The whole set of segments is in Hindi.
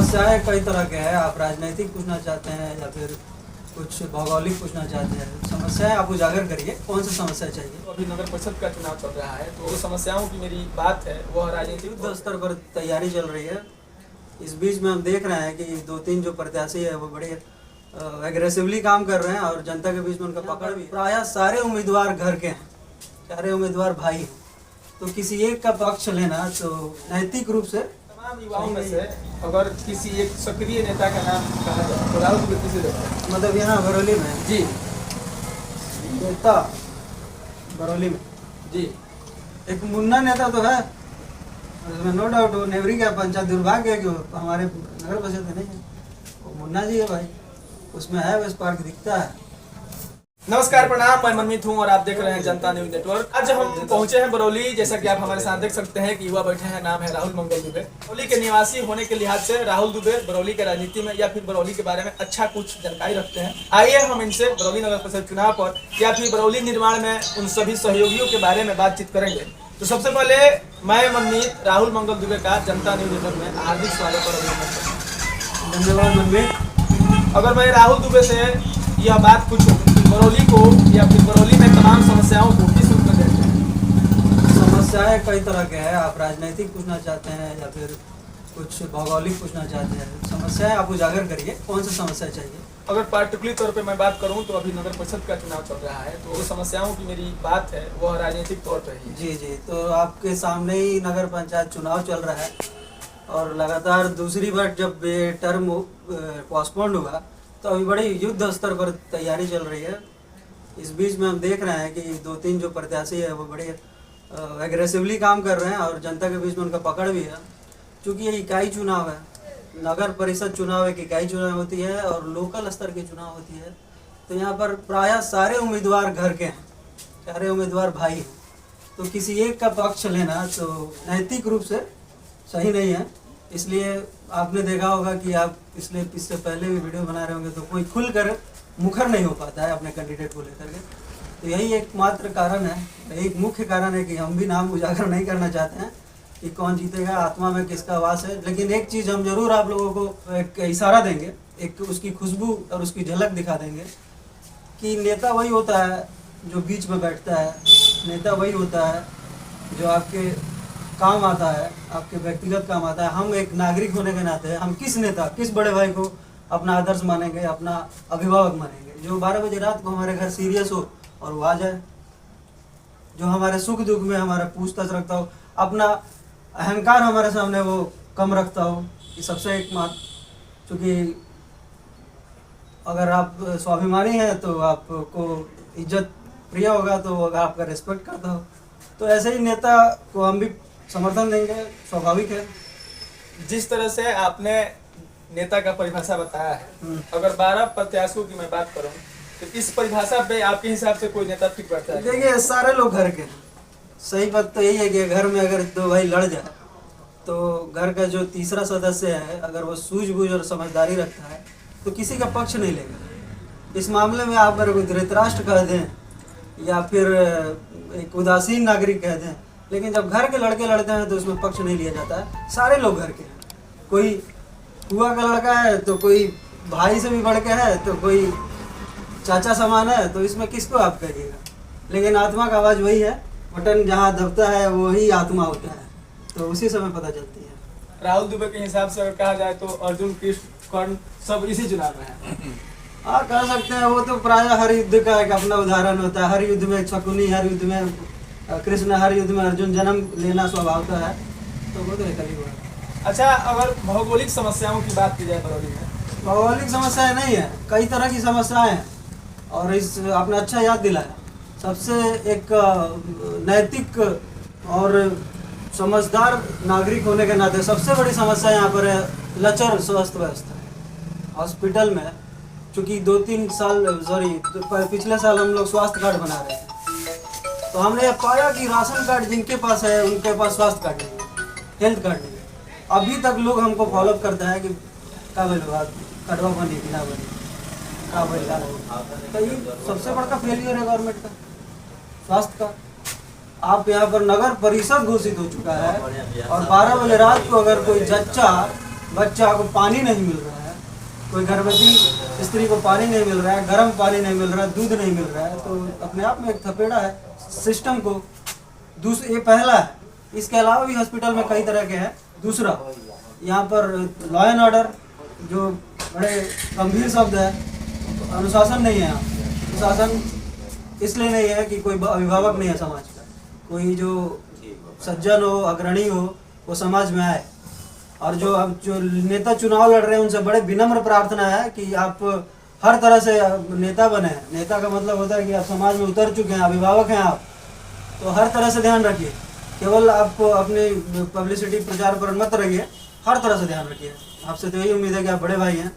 समस्याएं कई तरह के हैं। आप राजनीतिक पूछना चाहते हैं या फिर कुछ भौगोलिक पूछना चाहते हैं। समस्याएं आप उजागर करिए, कौन सी समस्या चाहिए। तो अभी नगर परिषद का चुनाव चल रहा है, तो जो समस्याओं की मेरी बात है वह राजनीतिक युद्ध स्तर पर तैयारी चल रही है। इस बीच में हम देख रहे हैं कि दो तीन जो प्रत्याशी है वो बड़े एग्रेसिवली काम कर रहे हैं और जनता के बीच में उनका पकड़ भी। प्रायः सारे उम्मीदवार घर के हैं, सारे उम्मीदवार भाई हैं, तो किसी एक का पक्ष लेना तो नैतिक रूप से तमाम युवाओं में से अगर किसी एक सक्रिय नेता का नाम कहा जाए तो राहुल गांधी से लगता है। मतलब यहाँ बरौली में जी नेता, बरौली में जी एक मुन्ना नेता तो है, उसमें नो डाउट। वो नेवरी का पंचायत दुर्भाग्य है कि वो हमारे नगर परिषद में नहीं है। वो मुन्ना जी है भाई, उसमें है, वो पार्क दिखता है। नमस्कार, प्रणाम। मैं मनमीत हूँ और आप देख रहे हैं जनता न्यूज नेटवर्क। आज हम पहुंचे हैं बरौली। जैसा कि आप हमारे साथ देख सकते हैं कि युवा बैठे हैं, नाम है राहुल मंगल दुबे। बरौली के निवासी होने के लिहाज से राहुल दुबे बरौली के राजनीति में या फिर बरौली के बारे में अच्छा कुछ जानकारी रखते हैं। आइए हम इनसे बरौली नगर परिषद चुनाव पर या फिर बरौली निर्माण में उन सभी सहयोगियों के बारे में बातचीत करेंगे। तो सबसे पहले मैं मनमीत राहुल मंगल दुबे का जनता न्यूज नेटवर्क में हार्दिक स्वागत और अभिनंदन करता हूं। धन्यवाद मनमीत। अगर मैं राहुल दुबे से यह बात पूछूं बरौली को या फिर बरौली में तमाम समस्याओं को किस रूप में देखते हैं? समस्याएं कई तरह के हैं। आप राजनीतिक पूछना चाहते हैं या फिर कुछ भौगोलिक पूछना चाहते हैं। समस्याएं आप उजागर करिए, कौन सी समस्या चाहिए। अगर पार्टिकुलर तौर पे मैं बात करूं तो अभी नगर परिषद का चुनाव चल रहा है, तो जो समस्याओं की मेरी बात है वह राजनीतिक तौर पर ही है। जी जी, तो आपके सामने ही नगर पंचायत चुनाव चल रहा है और लगातार दूसरी बार जब ये टर्म पोस्टपोन्ड हुआ तो अभी बड़ी युद्ध स्तर पर तैयारी चल रही है। इस बीच में हम देख रहे हैं कि दो तीन जो प्रत्याशी है वो बड़े एग्रेसिवली काम कर रहे हैं और जनता के बीच में उनका पकड़ भी है। क्योंकि ये इकाई चुनाव है, नगर परिषद चुनाव एक इकाई चुनाव होती है और लोकल स्तर की चुनाव होती है। तो यहाँ पर प्रायः सारे उम्मीदवार घर के हैं, सारे उम्मीदवार भाई हैं, तो किसी एक का पक्ष लेना तो नैतिक रूप से सही नहीं है। इसलिए आपने देखा होगा कि आप इससे पहले भी वीडियो बना रहे होंगे तो कोई खुलकर मुखर नहीं हो पाता है अपने कैंडिडेट को लेकर के। तो यही एकमात्र कारण है, एक मुख्य कारण है कि हम भी नाम उजागर नहीं करना चाहते हैं कि कौन जीतेगा, आत्मा में किसका वास है। लेकिन एक चीज़ हम जरूर आप लोगों को एक इशारा देंगे, एक उसकी खुशबू और उसकी झलक दिखा देंगे कि नेता वही होता है जो बीच में बैठता है, नेता वही होता है जो आपके काम आता है, आपके व्यक्तिगत काम आता है। हम एक नागरिक होने के नाते हम किस नेता, किस बड़े भाई को अपना आदर्श मानेंगे, अपना अभिभावक मानेंगे, जो 12 बजे रात को हमारे घर सीरियस हो और वो आ जाए, जो हमारे सुख दुख में हमारा पूछताछ रखता हो, अपना अहंकार हमारे सामने वो कम रखता हो। ये सबसे एक बात, क्योंकि अगर आप स्वाभिमानी हैं तो आपको इज्जत प्रिय होगा, तो अगर आपका रिस्पेक्ट करता हो तो ऐसे ही नेता को हम भी समर्थन देंगे, स्वाभाविक है। जिस तरह से आपने नेता का परिभाषा बताया है, अगर 12 प्रत्याशियों की मैं बात करूं तो इस परिभाषा पे आपके हिसाब से कोई नेता ठीक बैठता है? देखिए, सारे लोग घर के हैं। सही बात तो यही है कि घर में अगर दो भाई लड़ जाए तो घर का जो तीसरा सदस्य है अगर वो सूझबूझ और समझदारी रखता है तो किसी का पक्ष नहीं लेगा। इस मामले में आप अगर कोई धृतराष्ट्र कह दें या फिर एक उदासीन नागरिक कह दें, लेकिन जब घर के लड़के लड़ते हैं तो उसमें पक्ष नहीं लिया जाता है। सारे लोग घर के हैं, कोई हुआ का लड़का है तो कोई भाई से भी बढ़ के है तो कोई चाचा समान है, तो इसमें किसको आप कहिएगा। लेकिन आत्मा का आवाज़ वही है, बटन जहाँ दबता है वही आत्मा होता है, तो उसी समय पता चलती है। राहुल दुबे के हिसाब से अगर कहा जाए तो अर्जुन, कृष्ण, कर्ण सब इसी चुनाव में है। हाँ, कह सकते हैं। वो तो प्रायः हर युद्ध का एक अपना उदाहरण होता है। हर युद्ध में शकुनी, हर युद्ध में कृष्ण, हर युद्ध में अर्जुन, जन्म लेना स्वभाव है, तो वो तो एक ही हुआ। अच्छा, अगर भौगोलिक समस्याओं की बात की जाए बरौली में, भौगोलिक समस्याएं नहीं है, कई तरह की समस्याएं हैं और इस आपने अच्छा याद दिलाया। सबसे एक नैतिक और समझदार नागरिक होने के नाते सबसे बड़ी समस्या यहाँ पर है लचर स्वास्थ्य व्यवस्था। हॉस्पिटल में चूँकि 2-3 साल पिछले साल हम लोग स्वास्थ्य कार्ड बना रहे थे, तो हमने ये पाया कि राशन कार्ड जिनके पास है उनके पास स्वास्थ्य कार्ड नहीं है, हेल्थ कार्ड नहीं है। अभी तक लोग हमको फॉलोअप करते हैं कि का बोलो कटवा बनी कि ना बनी, का बोला। तो ये सबसे बड़ा फेलियर है गवर्नमेंट का, स्वास्थ्य का। आप यहाँ पर नगर परिषद घोषित हो चुका है और 12 बजे रात को अगर कोई जच्चा बच्चा को पानी नहीं मिल रहा है, कोई गर्भवती स्त्री को पानी नहीं मिल रहा है, गर्म पानी नहीं मिल रहा है, दूध नहीं मिल रहा है, तो अपने आप में एक थपेड़ा है सिस्टम को। ये पहला है। इसके अलावा भी हॉस्पिटल में कई तरह के हैं। दूसरा, यहाँ पर लॉ एंड ऑर्डर जो बड़े गंभीर शब्द है, अनुशासन नहीं है यहाँ। अनुशासन इसलिए नहीं है कि कोई अभिभावक नहीं है समाज का, कोई जो सज्जन हो, अग्रणी हो, वो समाज में आए। और जो अब जो नेता चुनाव लड़ रहे हैं उनसे बड़े विनम्र प्रार्थना है कि आप हर तरह से नेता बने। नेता का मतलब होता है कि आप समाज में उतर चुके हैं, अभिभावक हैं आप, तो हर तरह से ध्यान रखिए। केवल आप अपनी पब्लिसिटी प्रचार पर मत रहिए, हर तरह से ध्यान रखिए। आपसे तो यही उम्मीद है कि आप बड़े भाई हैं,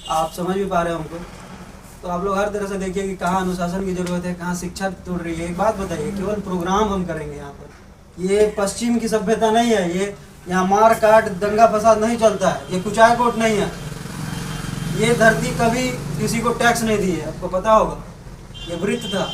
आप समझ भी पा रहे हैं हमको, तो आप लोग हर तरह से देखिए कि कहाँ अनुशासन की जरूरत है, कहाँ शिक्षा टूट रही है। एक बात बताइए, केवल प्रोग्राम हम करेंगे यहाँ पर, ये पश्चिम की सभ्यता नहीं है, ये यहाँ मार काट दंगा फसाद नहीं चलता है, ये कुचाय कोट नहीं है। ये धरती कभी किसी को टैक्स नहीं दी है, आपको पता होगा। ये वृत्त था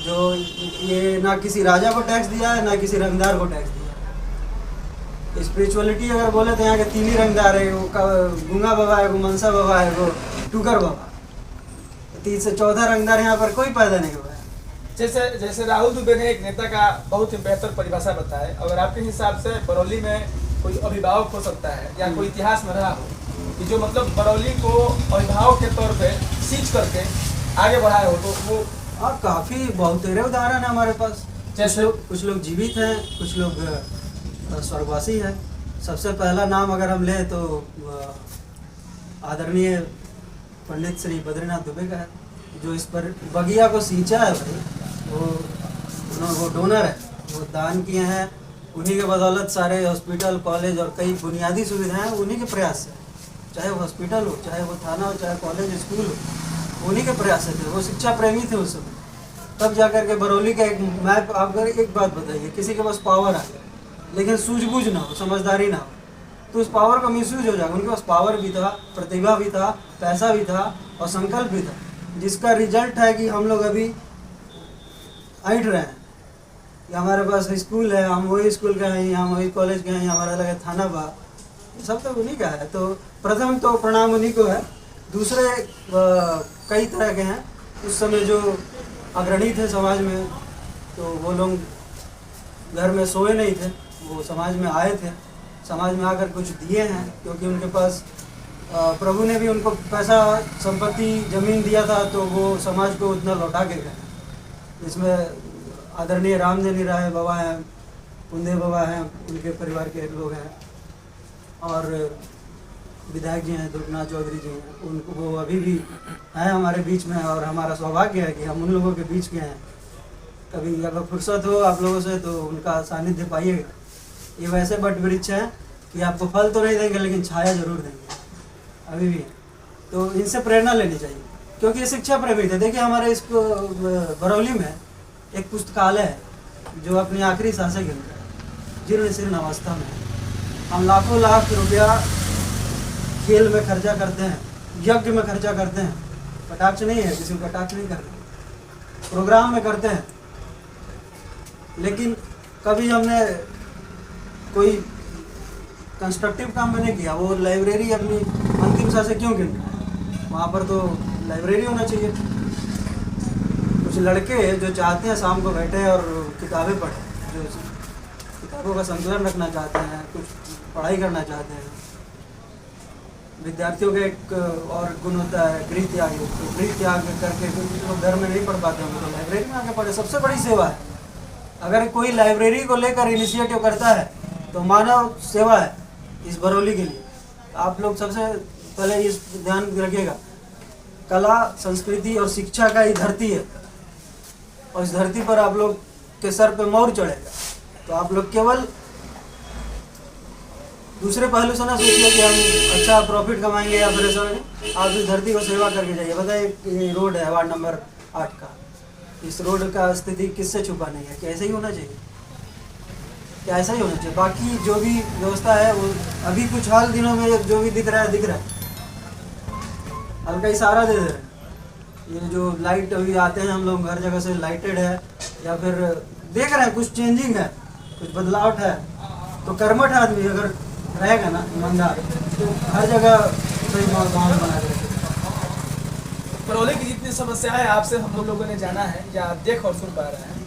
जो ये ना किसी राजा को टैक्स दिया है, ना किसी रंगदार को टैक्स दिया है। स्पिरिचुअलिटी अगर बोले तो यहाँ के 3 ही रंगदार है, वो गूंगा बाबा है, वो मनसा बाबा है, वो टूकर बाबा। 3 से 14 रंगदार यहाँ पर कोई पैदा नहीं हुआ है। जैसे राहुल दुबे ने एक नेता का बहुत ही बेहतर परिभाषा बताया। अगर आपके हिसाब से बरौली में कोई अभिभावक हो सकता है या कोई इतिहास में रहा हो कि जो मतलब बरौली को अभिभावक के तौर पे सींच करके आगे बढ़ाए हो, तो वो काफ़ी बहुतेरे उदाहरण है हमारे पास। जैसे कुछ लोग जीवित हैं, कुछ लोग स्वर्गवासी हैं। सबसे पहला नाम अगर हम लें तो आदरणीय पंडित श्री बद्रीनाथ दुबे का है, जो इस पर बगिया को सींचा है भाई। वो डोनर है, वो दान किए हैं, उन्हीं के बदौलत सारे हॉस्पिटल, कॉलेज और कई बुनियादी सुविधाएं उन्हीं के प्रयास से, चाहे वो हॉस्पिटल हो, चाहे वो थाना हो, चाहे कॉलेज स्कूल हो, उन्हीं के प्रयास से थे। वो शिक्षा प्रेमी थे उस समय, तब जाकर के बरौली का एक मैप। आप अगर एक बात बताइए, किसी के पास पावर आ लेकिन सूझबूझ ना हो, समझदारी ना हो, तो उस पावर का मिसयूज हो जाएगा। उनके पास पावर भी था, प्रतिभा भी था, पैसा भी था और संकल्प भी था, जिसका रिजल्ट है कि हम लोग अभी ऐंठ रहे हैं कि हमारे पास स्कूल है, हम वही स्कूल के हैं, हम वही कॉलेज के हैं, हमारा अलग थाना बा, सब तो उन्हीं का है। तो प्रथम तो प्रणाम उन्हीं को है। दूसरे कई तरह के हैं। उस समय जो अग्रणी थे समाज में, तो वो लोग घर में सोए नहीं थे, वो समाज में आए थे, समाज में आकर कुछ दिए हैं, क्योंकि उनके पास प्रभु ने भी उनको पैसा, संपत्ति, ज़मीन दिया था, तो वो समाज को उतना लौटा के गए। इसमें आदरणीय रामदेनी राय बाबा हैं, कुंदे बाबा हैं, उनके परिवार के लोग हैं, और विधायक जी हैं दुर्गनाथ चौधरी जी हैं, उनको वो अभी भी हैं हमारे बीच में। और हमारा सौभाग्य है कि हम उन लोगों के बीच के हैं। कभी अगर फुर्सत हो आप लोगों से तो उनका सानिध्य पाइएगा। ये वैसे बट वृक्ष हैं कि आपको फल तो नहीं देंगे लेकिन छाया जरूर देंगे, अभी भी। तो इनसे प्रेरणा लेनी चाहिए, क्योंकि ये शिक्षा प्रेमी थे। देखिए हमारे इस बरौली में एक पुस्तकालय है जो अपनी आखिरी सांसें गिन रहा है, जीर्ण शीर्ण अवस्था में। हम लाखों लाख रुपया खेल में खर्चा करते हैं, यज्ञ में खर्चा करते हैं। कटाक्ष नहीं है, किसी को कटाक्ष नहीं करते, प्रोग्राम में करते हैं, लेकिन कभी हमने कोई कंस्ट्रक्टिव काम में नहीं किया। वो लाइब्रेरी अपनी अंतिम सांसें क्यों गिन रहा है? वहाँ पर तो लाइब्रेरी होना चाहिए। कुछ लड़के जो चाहते हैं शाम को बैठे और किताबें पढ़ें, जो किताबों का संकलन रखना चाहते हैं, कुछ पढ़ाई करना चाहते हैं। विद्यार्थियों का एक और गुण होता है गृह त्याग। तो गृह त्याग करके लोग घर में नहीं पढ़ पाते, हम तो लाइब्रेरी में आके पढ़े। सबसे बड़ी सेवा है। अगर कोई लाइब्रेरी को लेकर इनिशिएटिव करता है तो मानव सेवा है इस बरौली के लिए। आप लोग सबसे पहले इस ध्यान रखिएगा, कला, संस्कृति और शिक्षा का ही धरती है, और इस धरती पर आप लोग के सर पे मोर चढ़ेगा। तो आप लोग केवल दूसरे पहलू से ना सोचिए कि हम अच्छा प्रॉफिट कमाएंगे या फिर ऐसा नहीं। आप इस धरती को सेवा करके जाइए। बताइए, ये रोड है वार्ड नंबर 8 का, इस रोड का स्थिति किससे छुपा नहीं है? क्या ऐसा ही होना चाहिए? क्या ऐसा ही होना चाहिए? बाकी जो भी व्यवस्था है वो अभी कुछ हाल दिनों में जो भी दिख रहा है, हल्का इशारा दे दे रहे हैं। ये जो लाइट अभी आते हैं हम लोग, हर जगह से लाइटेड है, या फिर देख रहे हैं कुछ चेंजिंग है, कुछ बदलाव है। तो कर्मठ आदमी अगर रहेगा ना ईमानदार, तो हर जगह सही माहौल बना के रखेगा। बरौली की जितनी समस्याएं आपसे हम लोगों ने जाना है या आप देख और सुन पा रहे हैं,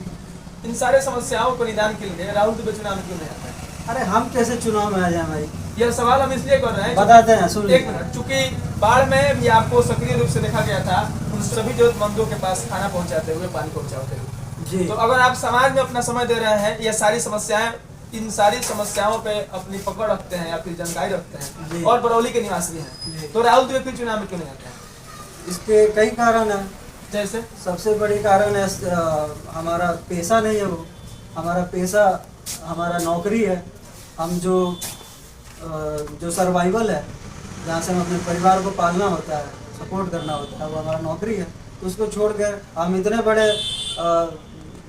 इन सारे समस्याओं को निदान के लिए राहुल दुबे चुनाव में क्यों नहीं आता है? अरे हम कैसे चुनाव में आ जाए भाई? यह सवाल हम इसलिए कर रहे हैं, बताते हैं, सुन एक मिनट, चूंकि बाढ़ में भी आपको सक्रिय रूप से देखा गया था उन सभी जरूरतमंदों के पास खाना पहुंचाते हुए, पानी पहुंचाते हुए। जी। तो अगर आप समाज में अपना समय दे रहे हैं, ये सारी समस्याएं, इन सारी समस्याओं पे अपनी पकड़ रखते हैं या फिर जानकारी रखते जी। हैं और बरौली के निवासी जी। हैं, तो राहुल दुबे फिर चुनाव में क्यों नहीं आते हैं? इसके कई कारण हैं। जैसे सबसे बड़ी कारण है हमारा पेशा नहीं है वो। हमारा पेशा हमारा नौकरी है। हम जो सर्वाइवल है, जहाँ से हम अपने परिवार को पालना होता है, सपोर्ट करना होता है, वो हमारा नौकरी है। तो उसको छोड़कर हम इतने बड़े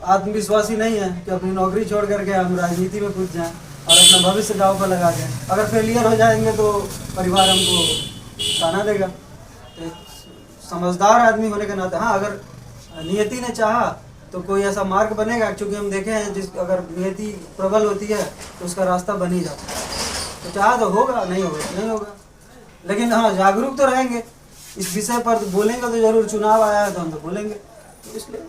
आत्मविश्वासी नहीं हैं कि अपनी नौकरी छोड़ करके हम राजनीति में कूद जाएं और अपना भविष्य दांव पर लगा दें। अगर फेलियर हो जाएंगे तो परिवार हमको ताना देगा। तो समझदार आदमी होने के नाते, हाँ, अगर नियति ने चाहा तो कोई ऐसा मार्ग बनेगा, क्योंकि हम देखे हैं अगर नियति प्रबल होती है तो उसका रास्ता बन ही जाता है। तो चाहा तो होगा, नहीं होगा। लेकिन हाँ, जागरूक तो रहेंगे इस विषय पर, तो बोलेंगे तो जरूर। चुनाव आया है तो हम तो बोलेंगे, तो इसलिए।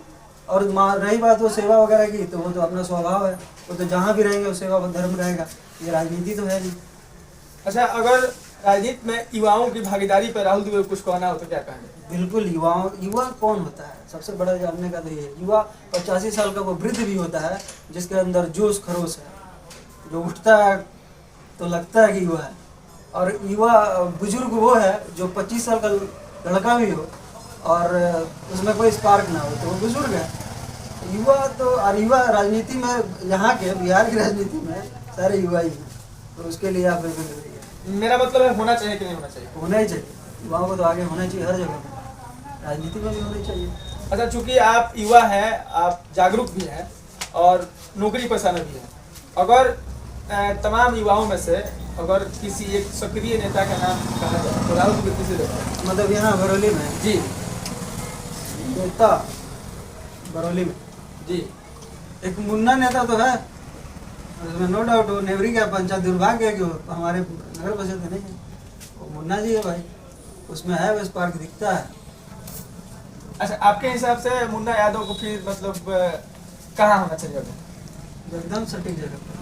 और रही बात वो सेवा वगैरह की, तो वो तो अपना स्वभाव है, वो तो जहाँ भी रहेंगे वो सेवा व धर्म रहेगा। ये राजनीति तो है नहीं। अच्छा, अगर राजनीति में युवाओं की भागीदारी पर राहुल दुबे को कुछ कहना हो तो क्या कहेंगे? बिल्कुल। युवा कौन होता है? सबसे बड़ा जानने का तो ये है, युवा 85 साल का वो वृद्ध भी होता है जिसके अंदर जोश खरोश है, जो उठता है तो लगता है कि युवा है। और युवा बुजुर्ग वो है जो 25 साल का लड़का भी हो और उसमें कोई स्पार्क ना हो, तो वो बुजुर्ग है। युवा तो, और युवा राजनीति में, यहाँ के बिहार की राजनीति में सारे युवा ही हैं, तो उसके लिए आप बिल्कुल करिए। मेरा मतलब है, होना चाहिए कि नहीं होना चाहिए? होना ही चाहिए। युवाओं को तो आगे होना चाहिए, हर जगह में, राजनीति में भी होनी चाहिए। अच्छा, चूंकि आप युवा हैं, आप जागरूक भी हैं और नौकरी पेशा में भी हैं, अगर तमाम युवाओं में से अगर किसी एक सक्रिय नेता का नाम कहा जाए तो राहुल दुबे किसे देते हैं? मतलब यहाँ बरौली में जी नेता, बरौली में जी एक मुन्ना नेता तो है, उसमें नो डाउट। वो नेवरी का पंचायत, दुर्भाग्य है कि वो हमारे नगर परिषद में नहीं है। वो मुन्ना जी है भाई, उसमें है, बस पार्क दिखता है। अच्छा, आपके हिसाब से मुन्ना यादव को फिर मतलब कहाँ होना चाहिए अभी? एकदम सटीक जगह पर।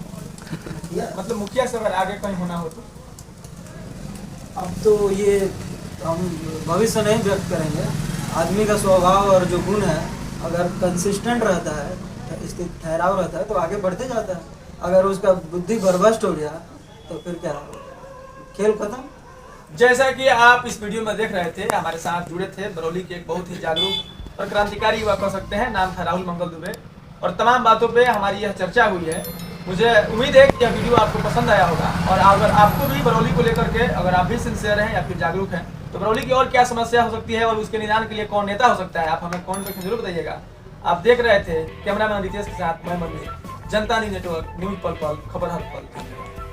मतलब मुखिया से अगर आगे कहीं होना हो तो? अब तो ये हम भविष्य नहीं व्यक्त करेंगे। आदमी का स्वभाव और जो गुण है, अगर कंसिस्टेंट रहता है, इसके ठहराव रहता है, तो आगे बढ़ते जाता है। अगर उसका बुद्धि बर्बाद हो गया तो फिर क्या, खेल खत्म। जैसा कि आप इस वीडियो में देख रहे थे, हमारे साथ जुड़े थे बरौली के एक बहुत ही जागरूक और क्रांतिकारी युवा कह सकते हैं, नाम था राहुल मंगल दुबे, और तमाम बातों पे हमारी यह चर्चा हुई है। मुझे उम्मीद है कि यह वीडियो आपको पसंद आया होगा, और अगर आपको भी बरौली को लेकर के, अगर आप भी सिंसियर हैं या फिर जागरूक हैं, तो बरौली की और क्या समस्या हो सकती है और उसके निदान के लिए कौन नेता हो सकता है, आप हमें कमेंट में जरूर बताइएगा। आप देख रहे थे कैमरामैन रितेश के साथ मैं मनमीत, जनता न्यूज़ नेटवर्क, न्यूज़ पल पल, खबर हर पल।